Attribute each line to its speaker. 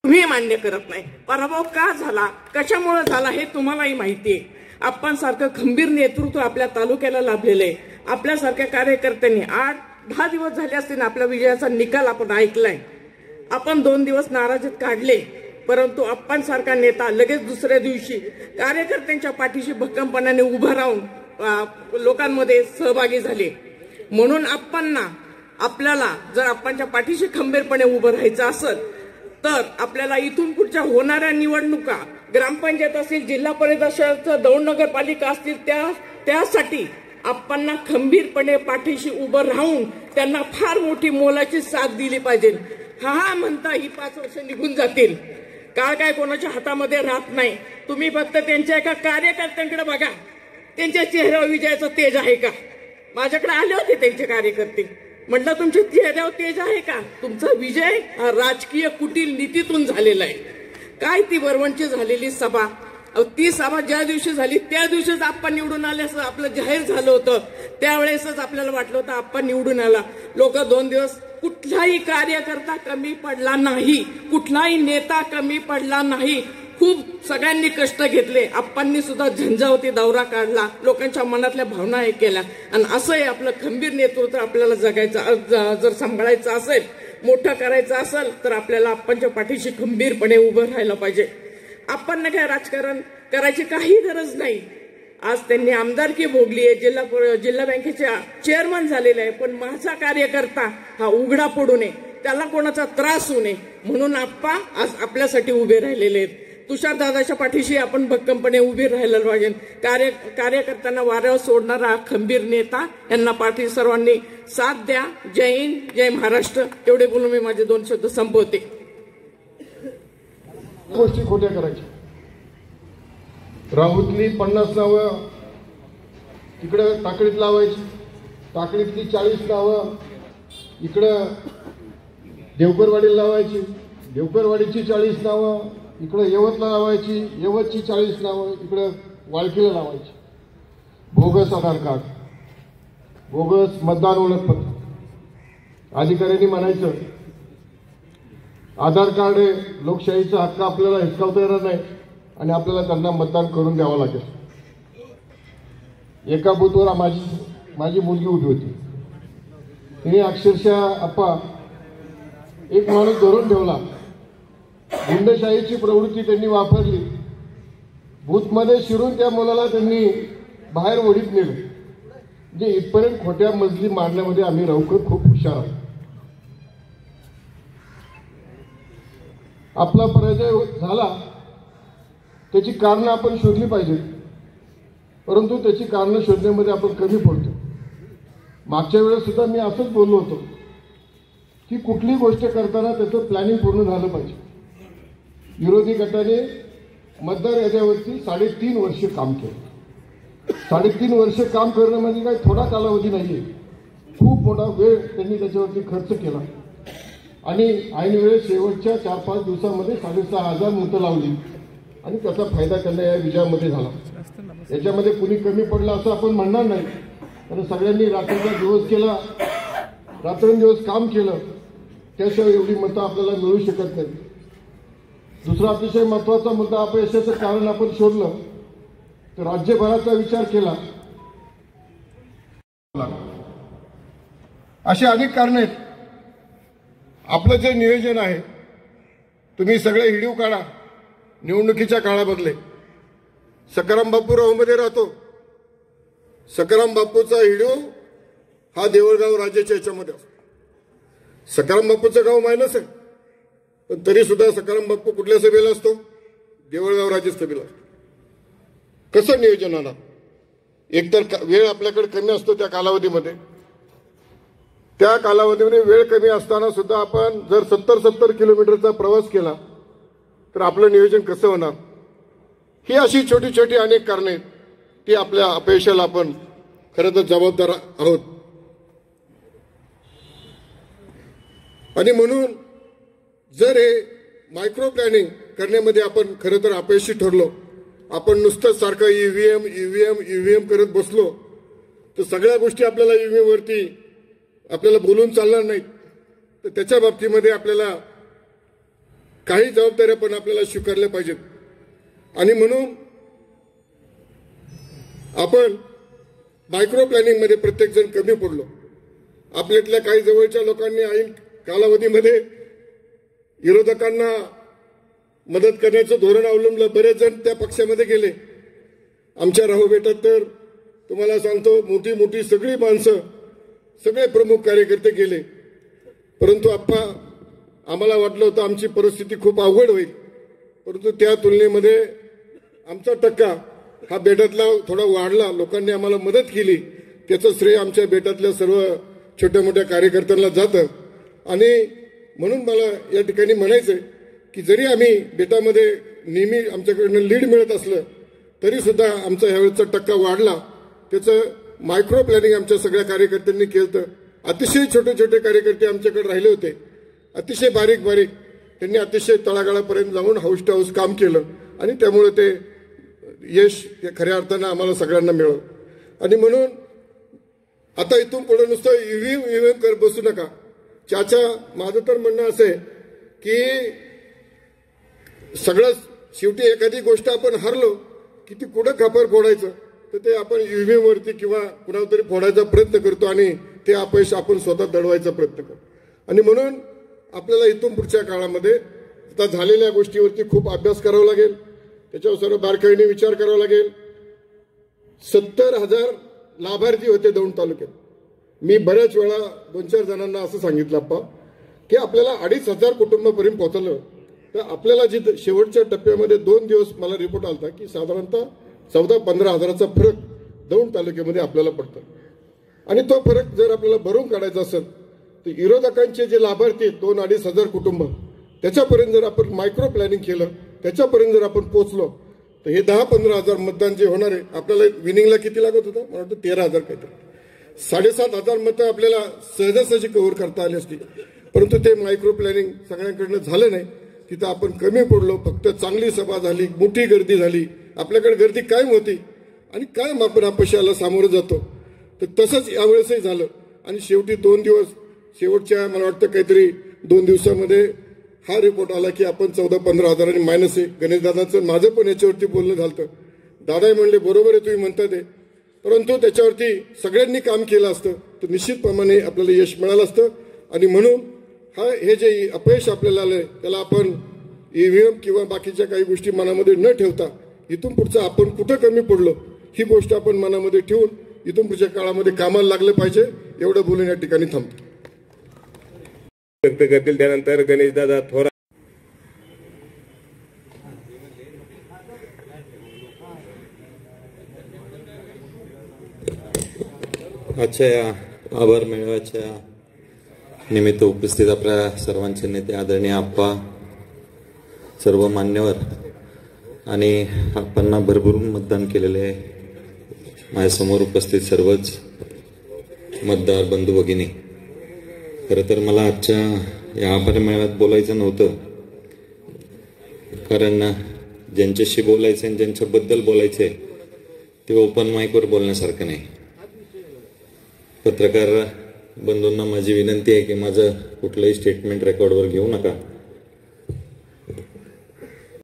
Speaker 1: तुम्ही मान्य करत नाही। पराभव का झाला, कशामुळे झाला हे तुम्हालाही माहिती आहे। आपण सारखं खंबीर नेतृत्व आपल्या तालुक्याला लाभलेलं आहे। आपल्यासारख्या कार्यकर्त्यांनी 8-10 दिवस झाले असतील आपल्या विजयाचा निकाल आपण ऐकलाय। आपण 2 दिवस नाराजीत काढले, परंतु आपण सारखा नेता लगेच दुसऱ्या दिवशी कार्यकर्त्यांच्या पाठीशी भक्कमपणाने उभा राहून लोकांमध्ये सहभागी झाले। म्हणून आपल्याला जर आपणच्या पाठीशी खंबीरपणे उभं राहायचं असेल तर आपल्याला इथून पुढच्या होणाऱ्या निवडणुका, ग्रामपंचायत असेल, जिल्हा परिषद, दौंड नगरपालिका असतील, त्यासाठी आपण खंबीरपणे पाठीशी उभं राहून त्यांना फार मोठी मोलाची साथ दिली पाहिजे। हा म्हणता ही 5 वर्ष निघून जातील, काळ काय कोणाच्या हातामध्ये राहत नाही। तुम्ही फक्त त्यांच्या एका कार्यकर्त्यांकडे बघा, त्यांच्या चेहऱ्यावर विजयाचं तेज आहे का? माझ्याकडे आले होते त्यांचे कार्यकर्ते, म्हटलं तुमच्या चेहऱ्यावर तेज आहे का? तुमचा विजय हा राजकीय कुटील नीतीतून झालेला आहे। काय ती वरवणची झालेली सभा, ती सभा ज्या दिवशी झाली त्या दिवशीच आपण निवडून आले असं आपलं जाहीर झालं होतं। त्यावेळेसच आपल्याला वाटलं होतं आपण निवडून आला। लोक 2 दिवस, कुठलाही कार्यकर्ता कमी पडला नाही, कुठलाही नेता कमी पडला नाही। खूप सगळ्यांनी कष्ट घेतले, आपणनी सुद्धा झंझावती दौरा काढला, लोकांच्या मनातल्या भावना हे केल्या। आणि असं आपलं खंबीर नेतृत्व आपल्याला जगायचं, जर सांभाळायचं असेल, मोठं करायचं असेल तर आपल्याला आपणच्या पाठीशी खंबीरपणे उभं राहायला पाहिजे। आपण काय राजकारण करायची काही गरज नाही। आज त्यांनी आमदारकी भोगली आहे, जिल्हा बँकेचे चेअरमन झालेले आहे, पण माझा कार्यकर्ता हा उघडा पडू नये, त्याला कोणाचा त्रास होऊ नये म्हणून आप्पा आज आपल्यासाठी उभे राहिलेले आहेत। तुषार दादाच्या पाठीशी आपण भक्कमपणे उभे राहायला पाहिजे। कार्यकर्त्यांना वाऱ्यावर सोडणारा खंबीर नेता, यांना पाठी सर्वांनी साथ द्या। जय हिंद, जय महाराष्ट्र। एवढे बोलून मी माझे 2 शब्द संपवते।
Speaker 2: गोष्टी खोट्या करायच्या, राऊतली 50 नावं इकडं टाकडीत लावायची, टाकडीतली 40 नावं इकडं देवकरवाडीला लावायची, देवकरवाडीची 40 नावं इकडं यवतला लावायची, यवतची 40 नावं इकडं वाळकीला लावायची। बोगस आधार कार्ड, बोगस मतदार ओळखपत्र। अधिकाऱ्यांनी म्हणायचं आधार कार्ड आहे, लोकशाहीचा हक्क आपल्याला हिसकावता येणार नाही आणि आपल्याला त्यांना मतदान करून द्यावं लागेल। एका बूथवर माझी मुलगी उभी होती, तिने अक्षरशः आप्पा एक माणूस धरून ठेवला, गुंडशाहीची प्रवृत्ती त्यांनी वापरली, बूथमध्ये शिरून त्या मुलाला त्यांनी बाहेर ओढीत नेलं। म्हणजे इथपर्यंत खोट्या मजली मारण्यामध्ये आम्ही राऊकर खूप हुशार आहोत। आपला पराजय झाला, त्याची कारणं आपण शोधली पाहिजेत, परंतु त्याची कारणं शोधण्यामध्ये आपण कमी पडतो। मागच्या वेळेस सुद्धा मी असंच बोललो होतो की कुठली गोष्ट करताना त्याचं प्लॅनिंग पूर्ण झालं पाहिजे। विरोधी गटाने मतदार याद्यावरती 3.5 वर्ष काम केलं। 3.5 वर्ष काम करणं म्हणजे काही थोडा कालावधी नाहीये, खूप मोठा वेळ त्यांनी त्याच्यावरती खर्च केला आणि ऐन वेळेस शेवटच्या 4-5 दिवसामध्ये 6,500 मतं लावली आणि त्याचा फायदा त्यांना या विजयामध्ये झाला। याच्यामध्ये कुणी कमी पडलं असं आपण म्हणणार नाही, कारण सगळ्यांनी रात्रीचा दिवस केला, रात्रंदिवस काम केलं, त्याशिवाय एवढी मतं आपल्याला मिळू शकत नाही। दुसरा अतिशय महत्वाचा मुद्दा, अपयशाचं कारण आपण शोधलं तर राज्यभराचा विचार केला, अशी अनेक कारणं आहेत। आपलं जे नियोजन आहे, तुम्ही सगळे हिडीव काढा, निवडणुकीच्या काळाबदले सकाराम बापू राहूमध्ये राहतो, सकाराम बापूचा हिडीव हा देवळगाव राजाच्या याच्यामध्ये असतो। सकाराम बापूचं गाव मायनस आहे, पण तरी सुद्धा सकाराम बापू कुठल्या सभेला असतो? देवळगाव राजे सभेला असतो। कसं नियोजन होणार? एकतर वेळ आपल्याकडे कमी असतो, त्या कालावधीमध्ये वेळ कमी असताना सुद्धा आपण जर 70 किलोमीटरचा प्रवास केला तर आपलं नियोजन कसं होणार? ही अशी छोटी छोटी अनेक कारणे आहेत, ती आपल्या अपयशाला आपण खरं तर जबाबदार आहोत। आणि म्हणून जर हे मायक्रो प्लॅनिंग करण्यामध्ये आपण खरं तर अपयशी ठरलो, आपण नुसतंच सारखं ईव्हीएम करत बसलो तर सगळ्या गोष्टी आपल्याला ईव्हीएम वरती आपल्याला बोलून चालणार नाहीत। तर त्याच्या बाबतीमध्ये आपल्याला काही जबाबदाऱ्या पण आपल्याला स्वीकारल्या पाहिजेत. आणि म्हणून आपण मायक्रो प्लॅनिंग मध्ये प्रत्येक जण कमी पडलो. आपल्यातल्या काही जवळच्या लोकांनी ऐन कालावधीमध्ये विरोधकांना मदत करण्याचं धोरण अवलंबलं. बरेच जण त्या पक्षामध्ये गेले. आमच्या राहू बेटात तर तुम्हाला सांगतो मोठी मोठी सगळी माणसं, सगळे प्रमुख कार्यकर्ते गेले. परंतु आम्हाला वाटलं होतं आमची परिस्थिती खूप अवघड होईल, परंतु त्या तुलनेमध्ये आमचा टक्का हा बेटातला थोडा वाढला. लोकांनी आम्हाला मदत केली. त्याचं श्रेय आमच्या बेटातल्या सर्व छोट्या मोठ्या कार्यकर्त्यांना जातं. आणि म्हणून मला या ठिकाणी म्हणायचंय की जरी आम्ही बेटामध्ये नेहमी आमच्याकडनं लीड मिळत असलं तरी सुद्धा आमचा ह्यावेळेचा टक्का वाढला. त्याचं मायक्रो प्लॅनिंग आमच्या सगळ्या कार्यकर्त्यांनी केलं. अतिशय छोटे छोटे कार्यकर्ते आमच्याकडे राहिले होते, अतिशय बारीक बारीक. त्यांनी अतिशय तळागाळापर्यंत जाऊन हाऊस टू हाऊस काम केलं आणि त्यामुळे ते यश खऱ्या अर्थानं आम्हाला सगळ्यांना मिळालं. आणि म्हणून आता इथून पुढे नुसतं ईव्हीएम कर बसू नका. माझं तर म्हणणं असं आहे की सगळं शेवटी एखादी गोष्ट आपण हरलो की ती कुठं खापर फोडायचं, तर ते आपण ईव्हीएम वरती किंवा कुणाला तरी फोडायचा प्रयत्न करतो आणि ते अपयश आपण स्वतः दडवायचा प्रयत्न करतो. आणि म्हणून आपल्याला इथून पुढच्या काळामध्ये आता झालेल्या गोष्टीवरती खूप अभ्यास करावा लागेल. त्याच्यावर सर्व बारकाईने विचार करावा लागेल. 70,000 लाभार्थी होते दौंड तालुक्यात. मी बऱ्याच वेळा 2-4 जणांना असं सांगितलं की आपल्याला 2,500 कुटुंबापर्यंत पोहोचलं तर आपल्याला जी शेवटच्या टप्प्यामध्ये 2 दिवस मला रिपोर्ट आला की साधारणतः 14-15 हजाराचा फरक दौंड तालुक्यामध्ये आपल्याला पडतो. आणि तो फरक जर आपल्याला भरून काढायचा असेल तर विरोधकांचे जे लाभार्थी 2-2.5 हजार कुटुंब त्याच्यापर्यंत जर आपण मायक्रो प्लॅनिंग केलं, त्याच्यापर्यंत जर आपण पोहोचलो तर हे 10-15 हजार मतदान जे होणार आहे. आपल्याला विनिंगला किती लागत होतं? मला वाटतं 13,000 काहीतरी. 7,500 मतं आपल्याला सहजासहजी कव्हर करता आली असती. परंतु ते मायक्रो प्लॅनिंग सगळ्यांकडनं झालं नाही. तिथं आपण कमी पडलो. फक्त चांगली सभा झाली, मोठी गर्दी झाली. आपल्याकडे गर्दी कायम होती आणि कायम आपण अपयशाला सामोरं जातो. तर तसंच यावेळेसही झालं. आणि शेवटी 2 दिवस शेवटच्या मला वाटतं काहीतरी 2 दिवसामध्ये हा रिपोर्ट आला की आपण 14-15 हजारांनी मायनस आहे. गणेशदादांचं माझं पण याच्यावरती बोलणं झालं. दादा म्हणले बरोबर आहे तुम्ही म्हणता ते, परंतु त्याच्यावरती सगळ्यांनी काम केलं असतं तर निश्चितप्रमाणे आपल्याला यश मिळालं असतं. आणि म्हणून हे जे अपयश आपल्याला आलंय त्याला आपण ईव्हीएम किंवा बाकीच्या काही गोष्टी मनामध्ये न ठेवता इथून पुढचं आपण कुठं कमी पडलो ही गोष्ट आपण मनामध्ये ठेवून इथून पुढच्या काळामध्ये कामाला लागलं पाहिजे. एवढं बोलून या ठिकाणी थांबतो.
Speaker 3: व्यक्त करतील. त्यानंतर गणेशदादा थोरात.
Speaker 4: आजच्या या आभार मेळाव्याच्या निमित्त उपस्थित आपल्या सर्वांचे नेते आदरणीय आप्पा, सर्व मान्यवर आणि आप्पांना भरभरून मतदान केलेले माझ्यासमोर उपस्थित सर्वच मतदार बंधू भगिनी. खरं तर मला आजच्या या आभार मेळाव्यात बोलायचं नव्हतं, कारण ज्यांच्याशी बोलायचं आणि ज्यांच्याबद्दल बोलायचंय ते ओपन माईकवर बोलण्यासारखं नाही. पत्रकार बंधूंना माझी विनंती आहे की माझं कुठलंही स्टेटमेंट रेकॉर्डवर घेऊ नका.